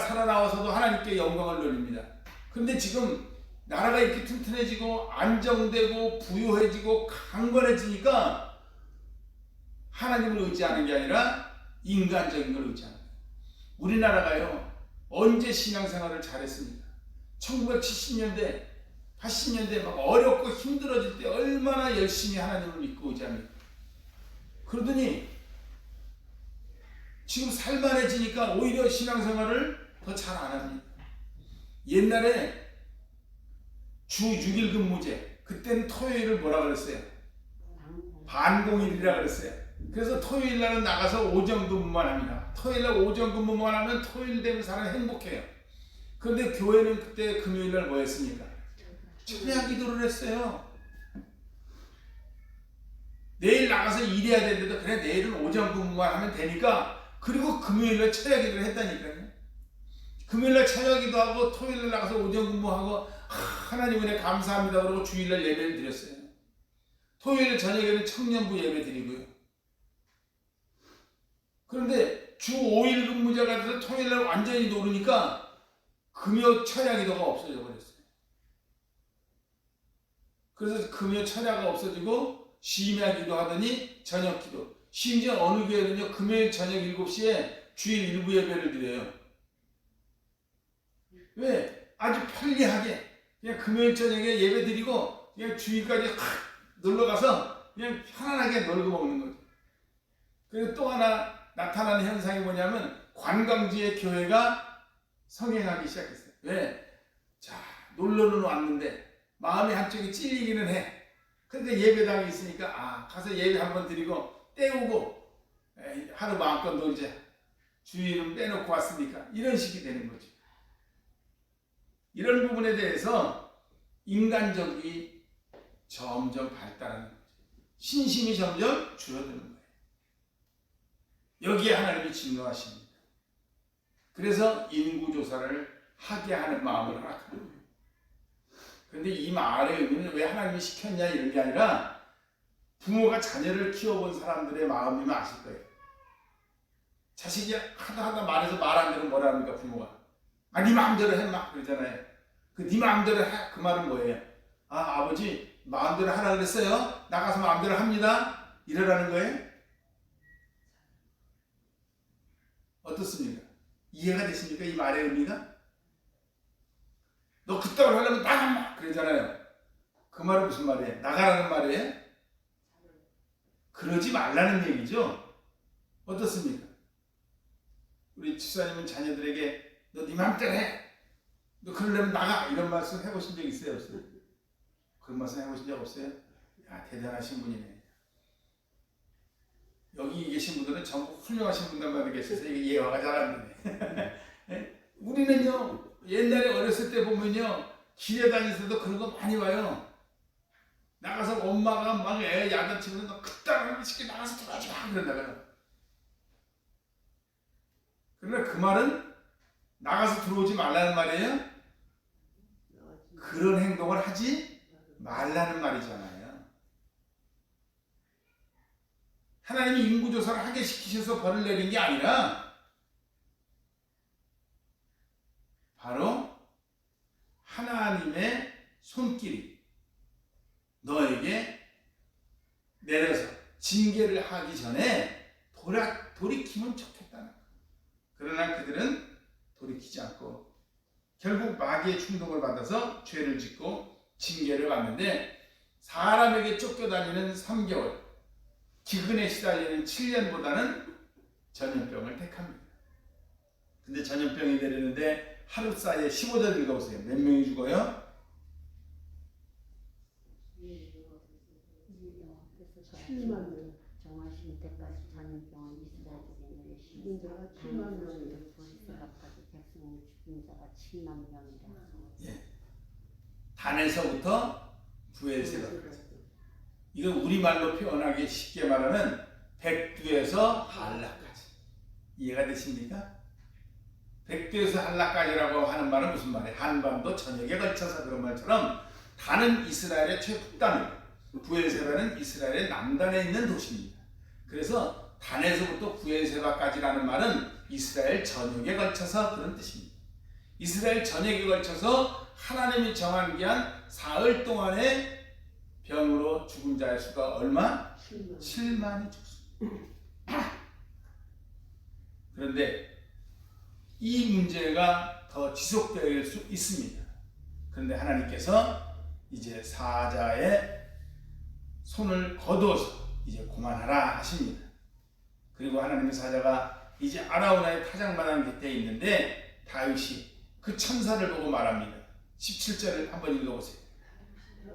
살아나와서도 하나님께 영광을 돌립니다. 그런데 지금 나라가 이렇게 튼튼해지고 안정되고 부유해지고 강건해지니까 하나님을 의지하는 게 아니라 인간적인 걸 의지하는 거예요. 우리나라가요, 언제 신앙생활을 잘했습니까? 1970년대 80년대 막 어렵고 힘들어질 때 얼마나 열심히 하나님을 믿고 의지합니까? 그러더니 지금 살만해지니까 오히려 신앙생활을 더 잘 안 합니다. 옛날에 주 6일 근무제, 그때는 토요일을 뭐라 그랬어요? 반공일이라 그랬어요. 그래서 토요일 날은 나가서 오전 근무만 합니다. 토요일 날 오전 근무만 하면 토요일 되면 사람이 행복해요. 그런데 교회는 그때 금요일 날 뭐 했습니까? 찬양 기도를 했어요. 내일 나가서 일해야 되는데도 그래 내일은 오전 근무만 하면 되니까, 그리고 금요일날 찬양 기도를 했다니까요. 금요일날 찬양 기도하고 토요일날 나가서 오전 근무하고 하나님 은혜 감사합니다 그러고 주일날 예배를 드렸어요. 토요일 저녁에는 청년부 예배 드리고요. 그런데 주 5일 근무자가 돼서 토요일날 완전히 노르니까 금요 찬양 기도가 없어져 버렸어요. 그래서 금요 찬야가 없어지고 심야 기도하더니 저녁 기도. 심지어 어느 교회는요, 금요일 저녁 7시에 주일 일부 예배를 드려요. 왜? 아주 편리하게 그냥 금요일 저녁에 예배 드리고 그냥 주일까지 확 놀러가서 그냥 편안하게 놀고 먹는 거죠. 그리고 또 하나 나타나는 현상이 뭐냐면 관광지의 교회가 성행하기 시작했어요. 왜? 자, 놀러는 왔는데 마음이 한쪽이 찔리기는 해. 근데 예배당이 있으니까 가서 예배 한번 드리고 때우고 하루 마음껏 놀자. 주일은 빼놓고 왔으니까. 이런 식이 되는 거죠. 이런 부분에 대해서 인간적이 점점 발달하는 거죠. 신심이 점점 줄어드는 거예요. 여기에 하나님이 진노하십니다. 그래서 인구조사를 하게 하는 마음을 허락하는 거예요. 그런데 이 말의 의미는 왜 하나님이 시켰냐 이런 게 아니라, 부모가 자녀를 키워본 사람들의 마음이면 아실 거예요. 자식이 하다 말해서 말 안 들으면 뭐라 합니까 부모가? 네 마음대로 해 막 그러잖아요. 그 네 마음대로 해, 그 말은 뭐예요? 아버지 마음대로 하라 그랬어요? 나가서 마음대로 합니다. 이러라는 거예요? 어떻습니까? 이해가 되십니까? 이 말의 의미가? 너 그따위로 하려면 나가! 그러잖아요. 그 말은 무슨 말이에요? 나가라는 말이에요? 그러지 말라는 얘기죠? 어떻습니까? 우리 집사님은 자녀들에게 너 네 맘대로 해! 너 그러려면 나가! 이런 말씀 해보신 적 있어요? 없어요? 그런 말씀 해보신 적 없어요? 야, 대단하신 분이네. 여기 계신 분들은 전부 훌륭하신 분들만 계셔서 이게 예화가 잘 안 되네. 우리는요, 옛날에 어렸을 때 보면요, 길에 다니면서도 그런 거 많이 봐요. 나가서 엄마가 막 애 야단치면 너 그따위로 시키 나가서 들어가지 마! 그런다고요. 그러나 그 말은 나가서 들어오지 말라는 말이에요? 그런 행동을 하지 말라는 말이잖아요. 하나님이 인구조사를 하게 시키셔서 벌을 내린 게 아니라 바로 하나님의 손길이 너에게 내려서 징계를 하기 전에 돌이키면 좋겠다는 거예요. 그러나 그들은 돌이키지 않고 결국 마귀의 충동을 받아서 죄를 짓고 징계를 받는데, 사람에게 쫓겨다니는 3개월, 기근에 시달리는 7년보다는 전염병을 택합니다. 근데 전염병이 내리는데 하루 사이에 15절 읽어보세요. 몇 명이 죽어요? 7만 명. 정하신 때까지 전염병은 이스라엘에게 내리시니 자가 7만 명이에요. 보리스가까지 백성을 죽인 자가 7만 명이라. 예. 단에서부터 부엘세바까지. 이건 우리말로 표현하기 쉽게 말하면 백두에서 한라까지. 이해가 되십니까? 백두에서 한라까지라고 하는 말은 무슨 말이에요? 한반도 전역에 걸쳐서 그런 말처럼 단은 이스라엘의 최북단이고 부엘세바는 이스라엘의 남단에 있는 도시입니다. 그래서 단에서부터 부엘세바까지라는 말은 이스라엘 전역에 걸쳐서 그런 뜻입니다. 이스라엘 전역에 걸쳐서 하나님이 정한 기한 사흘 동안의 병으로 죽은 자의 수가 얼마? 7만이 죽습니다. 그런데 이 문제가 더 지속될 수 있습니다. 그런데 하나님께서 이제 사자의 손을 거두어서 이제 그만하라 하십니다. 그리고 하나님의 사자가 이제 아라우나의 타작마당 곁에 있는데 다윗이 그 천사를 보고 말합니다. 17절을 한번 읽어보세요.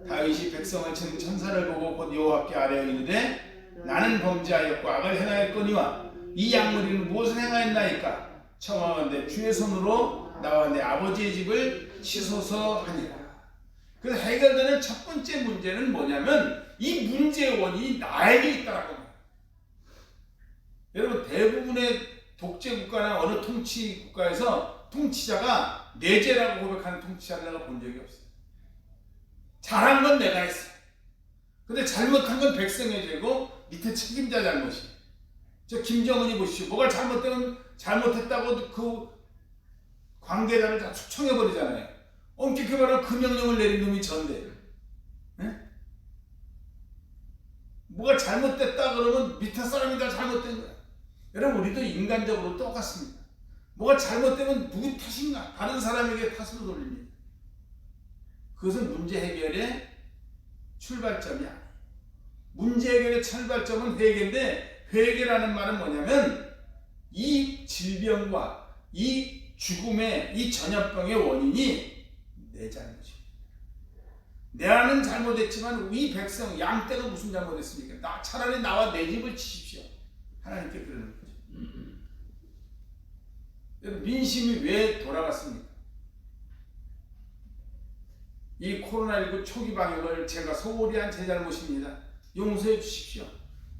다윗이 백성을 치는 천사를 보고 곧 여호와께 아뢰어 이르되 나는 범죄하였고 악을 행하였거니와 이 양무리는 무엇을 행하였나이까 청하건대 주의 손으로 나와 내 아버지의 집을 치소서 하니라. 그래서 해결되는 첫 번째 문제는 뭐냐면 이 문제의 원인이 나에게 있다라고 합니다. 여러분 대부분의 독재 국가나 어느 통치 국가에서 통치자가 내 죄라고 고백하는 통치자를 내가 본 적이 없어요. 잘한 건 내가 했어. 근데 잘못한 건 백성의 죄고 밑에 책임자 잘못이에요. 저 김정은이 보시오. 뭐가 잘못되면 잘못했다고 그 관계자를 다 추청해버리잖아요. 엄격히 말하면 그 명령을 내린 놈이 전대예요. 네? 뭐가 잘못됐다 그러면 밑에 사람이 다 잘못된 거야. 여러분 우리도 인간적으로 똑같습니다. 뭐가 잘못되면 누구 탓인가? 다른 사람에게 탓으로 돌립니다. 그것은 문제 해결의 출발점이 아니에요. 문제 해결의 출발점은 회개인데 회개라는 말은 뭐냐면 이 질병과 이 죽음의 이 전염병의 원인이 내 잘못입니다. 내는 잘못했지만 이 백성 양떼가 무슨 잘못했습니까? 차라리 나와 내 집을 치십시오. 하나님께 그러는 거죠. 민심이 왜 돌아갔습니까? 이 코로나19 초기 방역을 제가 소홀히 한 제 잘못입니다. 용서해 주십시오.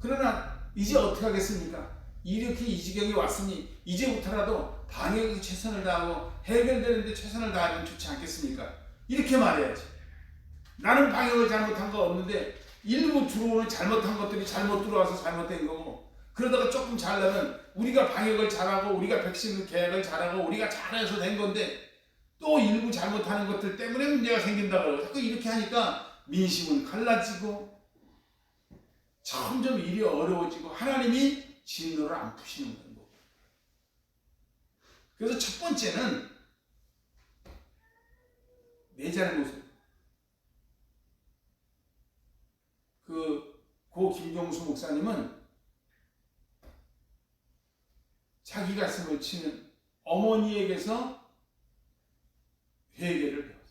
그러나 이제 어떻게 하겠습니까? 이렇게 이 지경이 왔으니 이제부터라도 방역에 최선을 다하고 해결되는데 최선을 다하면 좋지 않겠습니까? 이렇게 말해야지. 나는 방역을 잘못한 거 없는데 일부 들어오는 잘못한 것들이 잘못 들어와서 잘못된 거고, 그러다가 조금 잘나면 우리가 방역을 잘하고 우리가 백신 계획을 잘하고 우리가 잘해서 된 건데 또 일부 잘못하는 것들 때문에 문제가 생긴다고 자꾸 이렇게 하니까 민심은 갈라지고 점점 일이 어려워지고 하나님이 진노를 안 푸시는 거예요. 그래서 첫 번째는 내 잘못을 고 김종수 목사님은 자기 가슴을 치는 어머니에게서 회개를 배웠어요.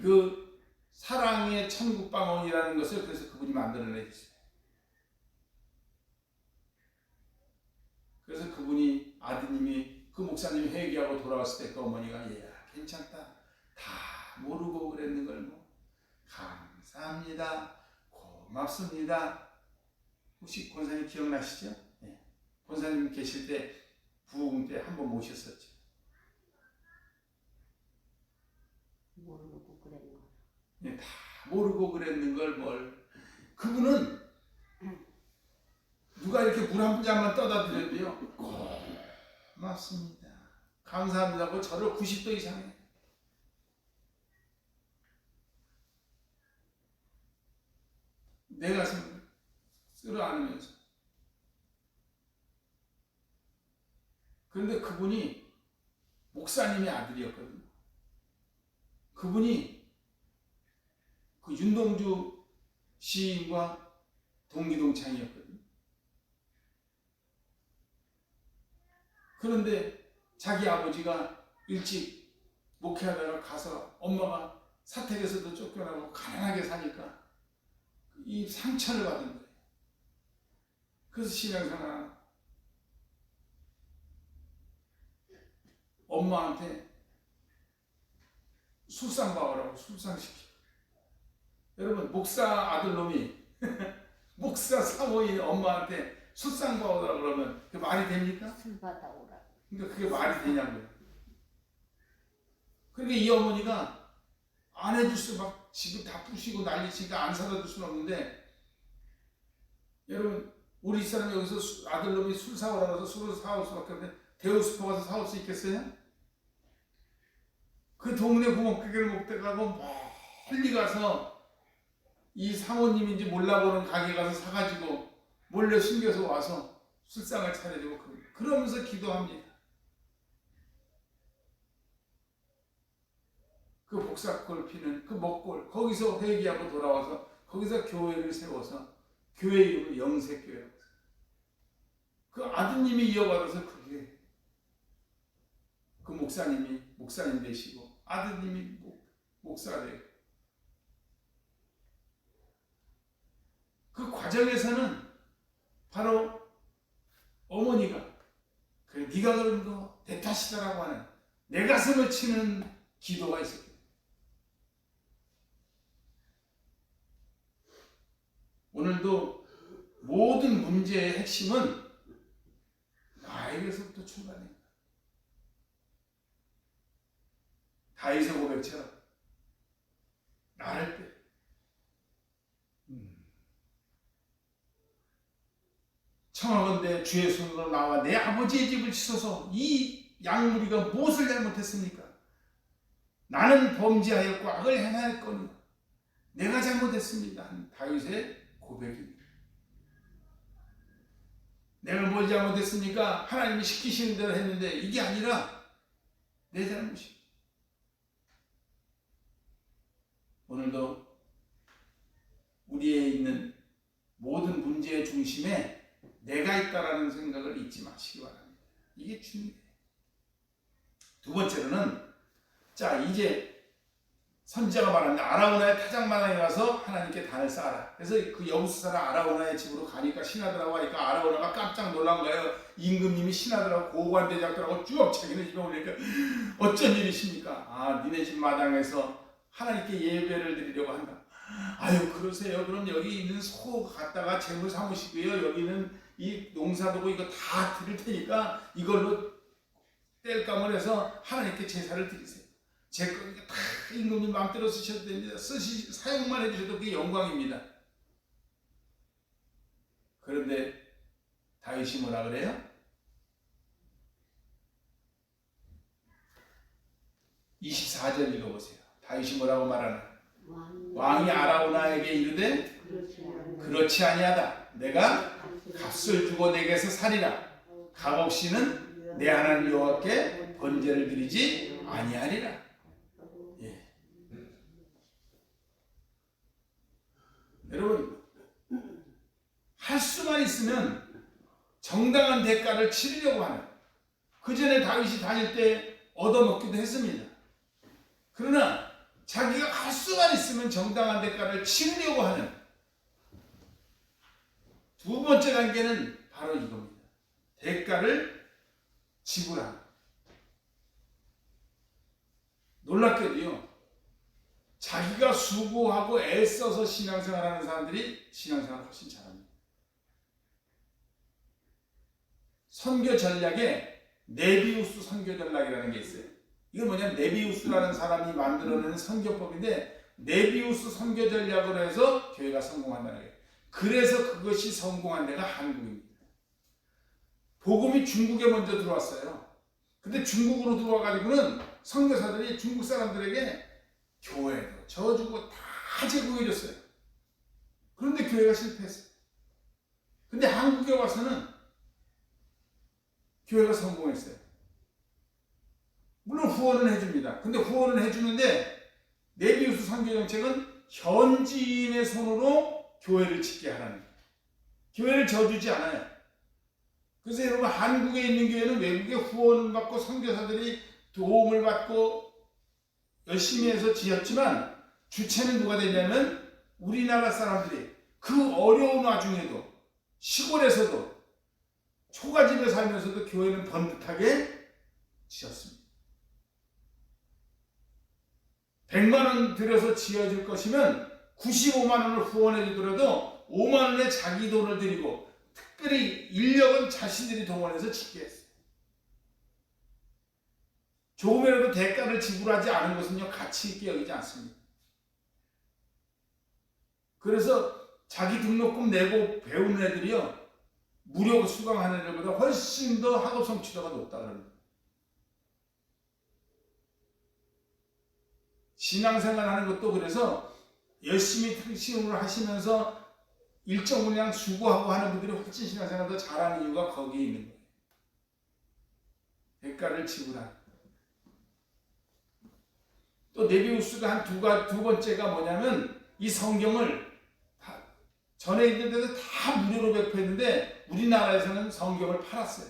그 사랑의 천국방언이라는 것을 그래서 그분이 만들어내셨어요. 그래서 그분이 아드님이 그 목사님이 회개하고 돌아왔을 때 그 어머니가 얘야 괜찮다 다 모르고 그랬는 걸 뭐 감사합니다 고맙습니다. 혹시 권사님 기억나시죠? 네. 권사님 계실 때 부흥 때 한번 모셨었죠. 모르고 그랬는 거. 네, 다 모르고 그랬는 걸 뭘. 그분은 누가 이렇게 물 한 잔만 떠다 드렸대요. 고맙습니다. 감사합니다고 저를 90도 이상해. 내 가슴을 쓸어 안으면서. 그런데 그분이 목사님의 아들이었거든요. 그분이 그 윤동주 시인과 동기동창이었거든요. 그런데 자기 아버지가 일찍 목회하다가 가서 엄마가 사택에서도 쫓겨나고 가난하게 사니까 이 상처를 받은 거예요. 그래서 신앙생활 엄마한테 술상박으라고 술상시키고. 여러분 목사 아들놈이 목사 사모인 엄마한테 술상박으라고 그러면 그게 말이 됩니까? 술 받아오라. 그러니까 그게 말이 되냐고요. 그러니까 이 어머니가 안 해줄 수 막 집을 다 부시고 난리치니까 안 사다 줄 수는 없는데 여러분 우리 사람이 여기서 아들놈이 술 사오라고 해서 술을 사올 수밖에 없는데 데우스포 가서 사올 수 있겠어요? 그 동네 구멍가게를 못 가고 멀리 가서 이 사모님인지 몰라보는 가게 가서 사가지고 몰래 숨겨서 와서 술상을 차려주고 그러면서 기도합니다. 그 복사골 피는 그 먹골 거기서 회개하고 돌아와서 거기서 교회를 세워서 교회 이름을 영색교회라고 했어요. 그 아드님이 이어받아서 그게 그 목사님이 목사님 되시고 아드님이 목사가 되고 그 과정에서는 바로 어머니가 그래 네가 그런 거 내 탓이다라고 하는 내 가슴을 치는 기도가 있었거든요. 오늘도 모든 문제의 핵심은 나에게서부터 출발해요. 다윗의 고백처럼 나를 때 청하건대 주의 손으로 나와 내 아버지의 집을 치소서. 이 양무리가 무엇을 잘못했습니까? 나는 범죄하였고 악을 행하였거니 내가 잘못했습니다. 한 다윗의 고백입니다. 내가 뭘 잘못했습니까? 하나님이 시키시는 대로 했는데 이게 아니라 내 잘못이에요. 오늘도 우리에 있는 모든 문제의 중심에 내가 있다라는 생각을 잊지 마시기 바랍니다. 이게 중요해요. 두 번째로는 자 이제 선지자가 말하는데 아라우나의 타작마당에 가서 하나님께 단을 쌓아라. 그래서 그 여부스 사람 아라우나의 집으로 가니까 신하들하고 하니까 아라우나가 깜짝 놀란 거예요. 임금님이 신하들하고 고관대작들하고 쭉 자기네 집에 오니까 어쩐 일이십니까? 아 니네 집 마당에서 하나님께 예배를 드리려고 한다. 아유 그러세요. 그럼 여기 있는 소 갖다가 재물 삼으시고요. 여기는 이 농사도고 이거 다 드릴 테니까 이걸로 뗄감을 해서 하나님께 제사를 드리세요. 제 거 다 임금님 마음대로 쓰셔도 됩니다. 사용만 해주셔도 그게 영광입니다. 그런데 다윗이 뭐라 그래요? 24절 읽어보세요. 다윗이 뭐라고 말하나? 왕이 아라우나에게 이르되 그렇지 아니하다. 내가 값을 주고 내게서 살이라. 값없이는 내 하나님 여호와께 번제를 드리지 아니하리라. 예. 여러분 할 수만 있으면 정당한 대가를 치르려고 하는 그 전에 다윗이 다닐 때 얻어먹기도 했습니다. 그러나 자기가 할 수만 있으면 정당한 대가를 치르려고 하는 두 번째 단계는 바로 이겁니다. 대가를 지불하는. 놀랍게도요. 자기가 수고하고 애써서 신앙생활하는 사람들이 신앙생활을 훨씬 잘합니다. 선교 전략에 네비우스 선교 전략이라는 게 있어요. 이건 뭐냐면 네비우스라는 사람이 만들어내는 선교법인데 네비우스 선교 전략으로 해서 교회가 성공한다는 거예요. 그래서 그것이 성공한 데가 한국입니다. 복음이 중국에 먼저 들어왔어요. 근데 중국으로 들어와가지고는 선교사들이 중국 사람들에게 교회도 져주고 다 제공해줬어요. 그런데 교회가 실패했어요. 근데 한국에 와서는 교회가 성공했어요. 물론 후원은 해줍니다. 근데 후원은 해주는데 네비우스 선교 정책은 현지인의 손으로 교회를 짓게 하라는 거예요. 교회를 져주지 않아요. 그래서 여러분 한국에 있는 교회는 외국에 후원을 받고 선교사들이 도움을 받고 열심히 해서 지었지만 주체는 누가 되냐면 우리나라 사람들이 그 어려운 와중에도 시골에서도 초가집에 살면서도 교회는 번듯하게 지었습니다. 100만 원 들여서 지어질 것이면 95만 원을 후원해 주더라도 5만 원의 자기 돈을 들이고 특별히 인력은 자신들이 동원해서 짓게 했어요. 조금이라도 대가를 지불하지 않은 것은요 가치 있게 여기지 않습니다. 그래서 자기 등록금 내고 배우는 애들이요 무료 수강하는 애들보다 훨씬 더 학업 성취도가 높다 그럽니다. 신앙생활 하는 것도 그래서 열심히 특신을 하시면서 일정 분량 수고하고 하는 분들이 훨씬 신앙생활 더 잘하는 이유가 거기에 있는 거예요. 대가를 지불하는. 또 네비우스가 두 번째가 뭐냐면 이 성경을 전에 있는 데도 다 무료로 배포했는데 우리나라에서는 성경을 팔았어요.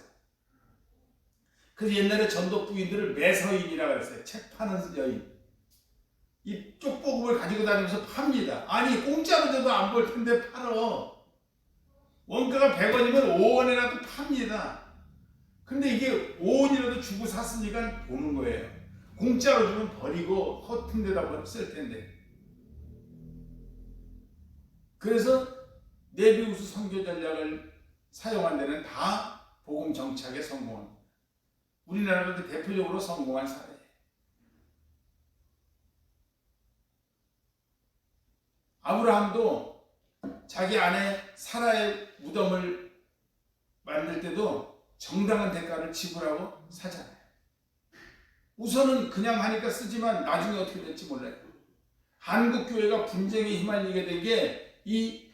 그래서 옛날에 전도 부인들을 매서인이라고 했어요. 책 파는 여인. 이 쪽복음을 가지고 다니면서 팝니다. 아니 공짜로 줘도 안 볼 텐데 팔어. 원가가 100원이면 5원이라도 팝니다. 근데 이게 5원이라도 주고 샀으니까 보는 거예요. 공짜로 주면 버리고 허튼 데다 쓸 텐데. 그래서 네비우스 선교 전략을 사용한 데는 다 복음 정착에 성공합니다. 우리나라가 그 대표적으로 성공한 사례예요. 아브라함도 자기 아내 사라의 무덤을 만들 때도 정당한 대가를 지불하고 사잖아요. 우선은 그냥 하니까 쓰지만 나중에 어떻게 될지 몰라요. 한국 교회가 분쟁에 휘말리게 된 게 이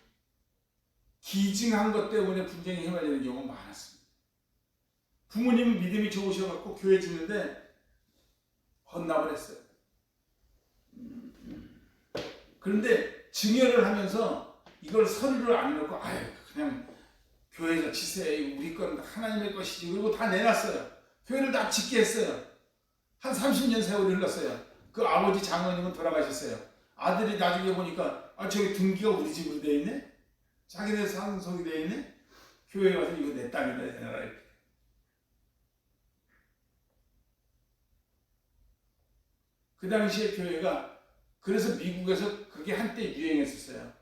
기증한 것 때문에 분쟁에 휘말리는 경우가 많았습니다. 부모님은 믿음이 좋으셔갖고 교회 짓는데 헌납을 했어요. 그런데 증여를 하면서 이걸 서류를 안 해놓고 그냥 교회에서 지세요. 우리 건 하나님의 것이지. 그리고 다 내놨어요. 교회를 다 짓게 했어요. 한 30년 세월이 흘렀어요. 그 아버지 장로님은 돌아가셨어요. 아들이 나중에 보니까 저기 등기가 우리 집으로 돼 있네? 자기네 상속이 돼 있네? 교회에 가서 이거 내 땅이다 해라 이렇게. 그 당시에 교회가 그래서 미국에서 그게 한때 유행했었어요.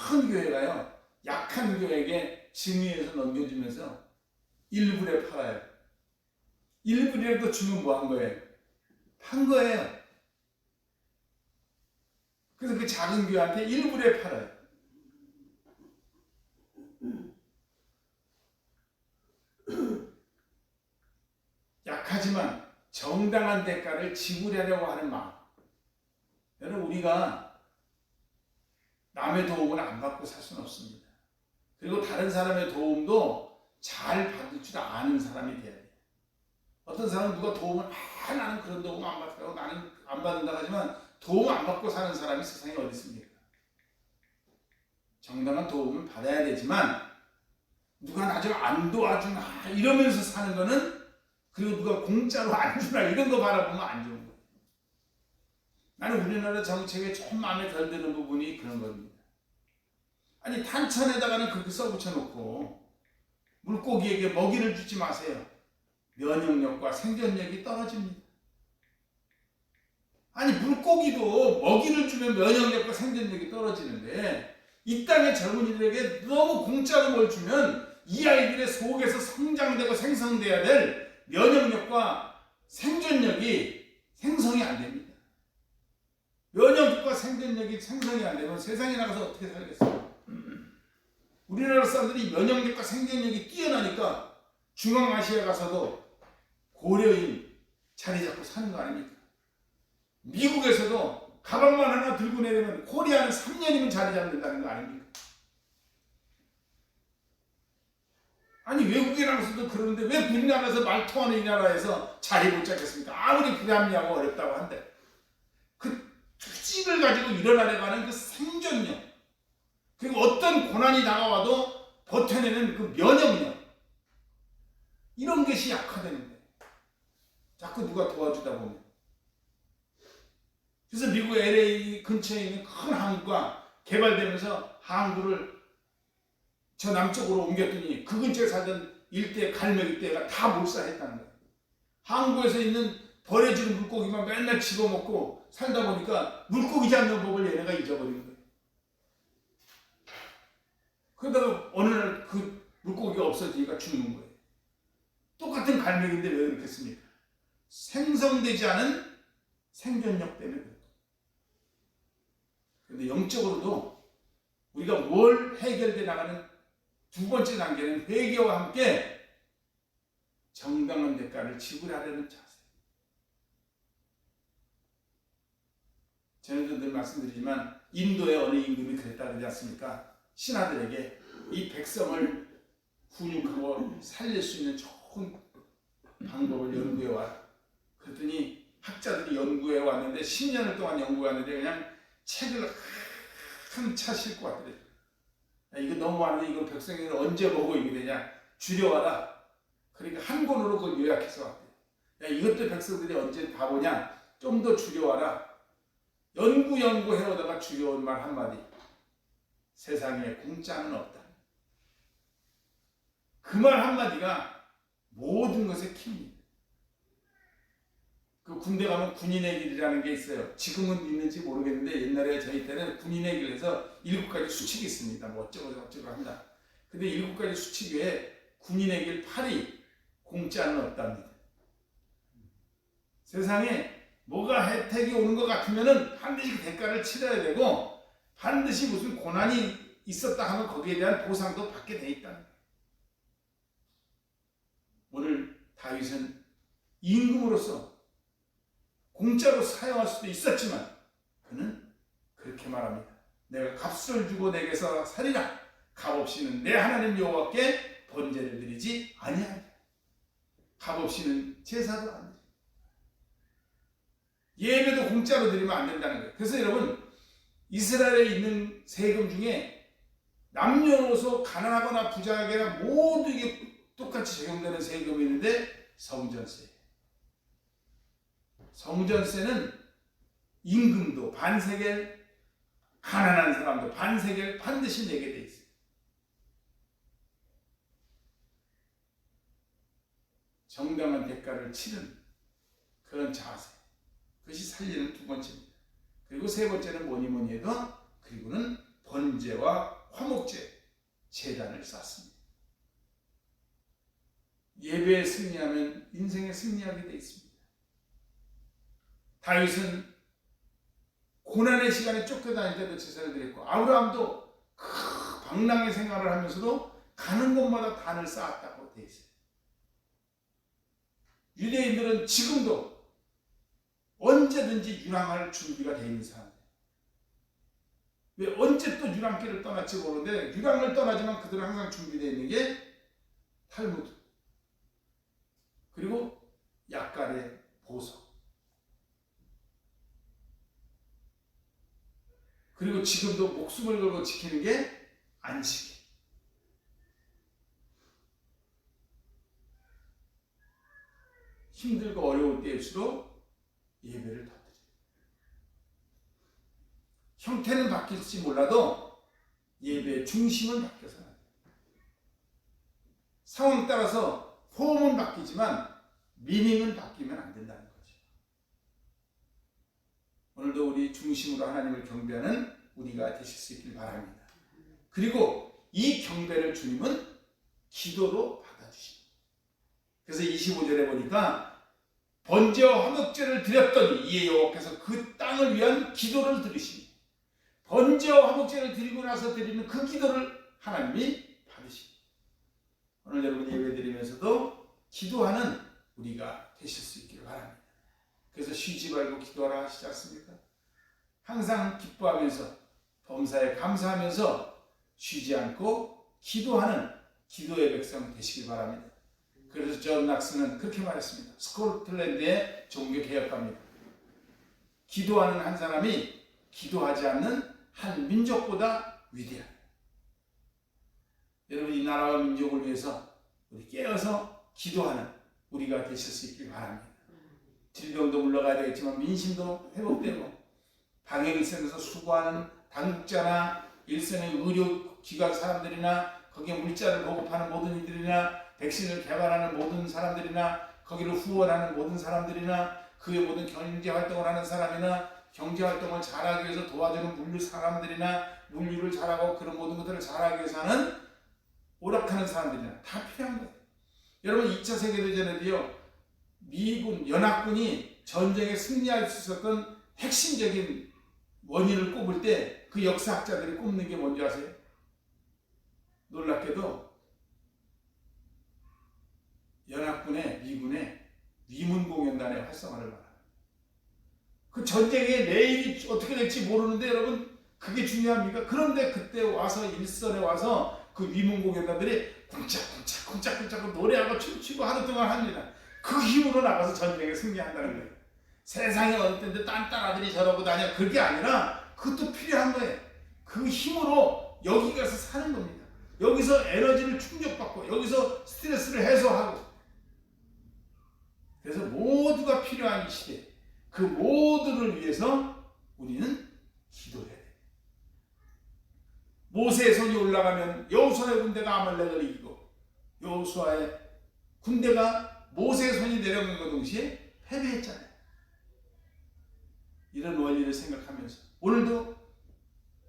큰 교회가요. 약한 교회에게 증여해서 넘겨주면서 1불에 팔아요. 1불이라도 주면 뭐 한 거예요? 판 거예요. 그래서 그 작은 교회한테 1불에 팔아요. 약하지만 정당한 대가를 지불하려고 하는 마음. 여러분 우리가 남의 도움을 안 받고 살 수는 없습니다. 그리고 다른 사람의 도움도 잘 받을 줄 아는 사람이 돼야 돼요. 어떤 사람은 누가 도움을 나는 그런 도움 안 받고 나는 안 받는다 하지만 도움 안 받고 사는 사람이 세상에 어디 있습니까? 정당한 도움을 받아야 되지만 누가 나 좀 안 도와주나 이러면서 사는 거는 그리고 누가 공짜로 안 주나 이런 거 바라보면 안 좋은 거예요. 나는 우리나라 정책에 좀 마음에 덜 드는 부분이 그런 겁니다. 아니 탄천에다가는 그렇게 써붙여놓고 물고기에게 먹이를 주지 마세요. 면역력과 생존력이 떨어집니다. 아니 물고기도 먹이를 주면 면역력과 생존력이 떨어지는데 이 땅의 젊은이들에게 너무 공짜로 뭘 주면 이 아이들의 속에서 성장되고 생성돼야 될 면역력과 생존력이 생성이 안 됩니다. 면역력과 생존력이 생성이 안 되면 세상에 나가서 어떻게 살겠어요? 우리나라 사람들이 면역력과 생존력이 뛰어나니까 중앙아시아 가서도 고려인 자리 잡고 사는 거 아닙니까? 미국에서도 가방만 하나 들고 내리면 코리아는 3년이면 자리 잡는다는 거 아닙니까? 아니 외국에 나가서도 그러는데 왜 우리나라에서 말 통하는 이 나라에서 자리 못 잡겠습니까? 아무리 불합리하고 어렵다고 한데 그 투집을 가지고 일어나려고 하는 그 생존력 그리고 어떤 고난이 다가와도 버텨내는 그 면역력 이런 것이 약화되는데 자꾸 누가 도와주다 보면 그래서 미국 LA 근처에 있는 큰 항구가 개발되면서 항구를 저 남쪽으로 옮겼더니 그 근처에 살던 일대 갈매기떼가 다 몰살했다는 거예요. 항구에서 있는 버려지는 물고기만 맨날 집어먹고 살다 보니까 물고기 잡는 법을 얘네가 잊어버린 거예요. 그러다가 어느 날 그 물고기가 없어지니까 죽는 거예요. 똑같은 갈매기인데 왜 그렇겠습니까? 생성되지 않은 생존력 때문에 그래요. 그런데 영적으로도 우리가 뭘 해결돼 나가는 두 번째 단계는 회개와 함께 정당한 대가를 지불하려는 자세. 저는 늘 말씀드리지만 인도의 어느 임금이 그랬다 그러지 않습니까? 신하들에게 이 백성을 훈육하고 살릴 수 있는 좋은 방법을 연구해 와라. 그랬더니 학자들이 연구해 왔는데 10년을 동안 연구해 왔는데 그냥 책을 한 차 싣고 왔더래. 이거 너무 많은데 이거 백성이 언제 보고 이게 되냐? 줄여와라. 그러니까 한 권으로 그걸 요약해서 왔대. 야, 이것도 백성들이 언제 다 보냐? 좀 더 줄여와라. 연구해오다가 줄여온 말 한마디. 세상에 공짜는 없다. 그 말 한마디가 모든 것의 킵니다. 그 군대 가면 군인의 길이라는 게 있어요. 지금은 있는지 모르겠는데 옛날에 저희 때는 군인의 길에서 7가지 수칙이 있습니다. 뭐 어쩌고 합니다. 근데 7가지 수칙 외에 군인의 길 8이 공짜는 없답니다. 세상에 뭐가 혜택이 오는 것 같으면은 반드시 그 대가를 치러야 되고 반드시 무슨 고난이 있었다 하면 거기에 대한 보상도 받게 돼 있다는 거예요. 오늘 다윗은 임금으로서 공짜로 사용할 수도 있었지만 그는 그렇게 말합니다. 내가 값을 주고 내게서 살리라. 값 없이는 내 하나님 여호와께 번제를 드리지 아니하리라. 값 없이는 제사도 안 드리라. 예배도 공짜로 드리면 안 된다는 거예요. 그래서 여러분 이스라엘에 있는 세금 중에 남녀노소 가난하거나 부자에게나 모두 이게 똑같이 적용되는 세금이 있는데 성전세. 성전세는 임금도 반세겔, 가난한 사람도 반세겔 반드시 내게 돼 있어요. 정당한 대가를 치른 그런 자세. 그것이 살리는 두 번째입니다. 그리고 세 번째는 뭐니 해도 그리고는 번제와 화목제, 제단을 쌓습니다. 예배에 승리하면 인생에 승리하게 돼 있습니다. 다윗은 고난의 시간에 쫓겨다닐 때도 제사를 드렸고 아브라함도 그 방랑의 생활을 하면서도 가는 곳마다 단을 쌓았다고 돼 있어요. 유대인들은 지금도 언제든지 유랑할 준비가 되어 있는 사람들. 왜 언제 또 유랑길을 떠날지 모르는데 유랑을 떠나지만 그들은 항상 준비되어 있는 게 탈무드 그리고 약간의 보석 그리고 지금도 목숨을 걸고 지키는 게 안식일. 힘들고 어려울 때일수록 예배를 더 드려요. 형태는 바뀔지 몰라도 예배의 중심은 바뀌어서는 안 돼요. 상황에 따라서 폼은 바뀌지만 미닝은 바뀌면 안 된다는 거죠. 오늘도 우리 중심으로 하나님을 경배하는 우리가 되실 수 있길 바랍니다. 그리고 이 경배를 주님은 기도로 받아주십니다. 그래서 25절에 보니까 번제와 화목제를 드렸더니 이에 여호와께서 그 땅을 위한 기도를 들으십니다. 번제와 화목제를 드리고 나서 드리는 그 기도를 하나님이 받으십니다. 오늘 여러분 예배 드리면서도 기도하는 우리가 되실 수 있기를 바랍니다. 그래서 쉬지 말고 기도하라 하시지 않습니까? 항상 기뻐하면서 범사에 감사하면서 쉬지 않고 기도하는 기도의 백성 되시길 바랍니다. 그래서 존 낙스는 그렇게 말했습니다. 스코틀랜드의 종교개혁가입니다. 기도하는 한 사람이 기도하지 않는 한 민족보다 위대하다. 여러분 이 나라와 민족을 위해서 우리 깨어서 기도하는 우리가 되실 수 있길 바랍니다. 질병도 물러가야 되겠지만 민심도 회복되고 방역일선에서 수고하는 당국자나 일선의 의료기관 사람들이나 거기에 물자를 보급하는 모든 이들이나 백신을 개발하는 모든 사람들이나 거기를 후원하는 모든 사람들이나 그의 모든 경제활동을 하는 사람이나 경제활동을 잘하기 위해서 도와주는 물류 사람들이나 물류를 잘하고 그런 모든 것들을 잘하기 위해서 하는 오락하는 사람들이나 다 필요한 거예요. 여러분 2차 세계대전에도요 미군, 연합군이 전쟁에 승리할 수 있었던 핵심적인 원인을 꼽을 때 그 역사학자들이 꼽는 게 뭔지 아세요? 놀랍게도 전쟁의 내일이 어떻게 될지 모르는데 여러분 그게 중요합니까? 그런데 그때 와서 일선에 와서 그 위문공연단들이 쿵짝쿵짝 노래하고 춤추고 하루 동안 합니다. 그 힘으로 나가서 전쟁에 승리한다는 거예요. 세상에 어느 때인데 딴딴 아들이 저러고 다녀 그게 아니라 그것도 필요한 거예요. 그 힘으로 여기 가서 사는 겁니다. 여기서 에너지를 충족받고 여기서 스트레스를 해소하고 그래서 모두가 필요한 이 시대 그 모두를 위해서 우리는 기도해야 돼요. 모세의 손이 올라가면 여호수아의 군대가 아말렉을 이기고 여호수아의 군대가 모세의 손이 내려간과 동시에 패배했잖아요. 이런 원리를 생각하면서 오늘도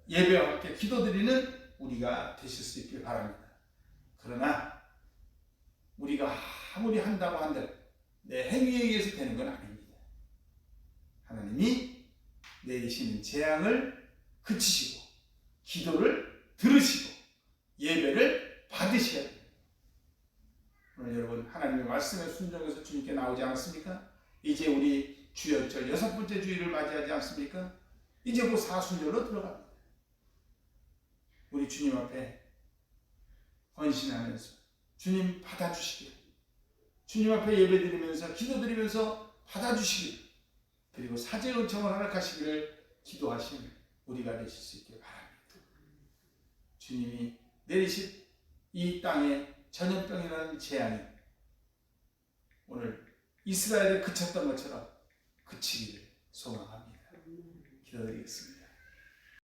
예배와 함께 기도드리는 우리가 되실 수 있길 바랍니다. 그러나 우리가 아무리 한다고 한들 내 행위에 의해서 되는 건 아닙니다. 하나님이 내리시는 재앙을 그치시고 기도를 들으시고 예배를 받으셔야 돼요. 오늘 여러분 하나님의 말씀에 순종해서 주님께 나오지 않았습니까? 이제 우리 주일절 6번째 주일을 맞이하지 않습니까? 이제 곧 사순절로 들어갑니다. 우리 주님 앞에 헌신하면서 주님 받아주시길 주님 앞에 예배드리면서 기도드리면서 받아주시길 그리고 사죄 은총을 허락하시기를 기도하시는 우리가 되실 수 있길 바랍니다. 주님이 내리실 이 땅에 전염병이라는 재앙이 오늘 이스라엘에 그쳤던 것처럼 그치기를 소망합니다. 기도드리겠습니다.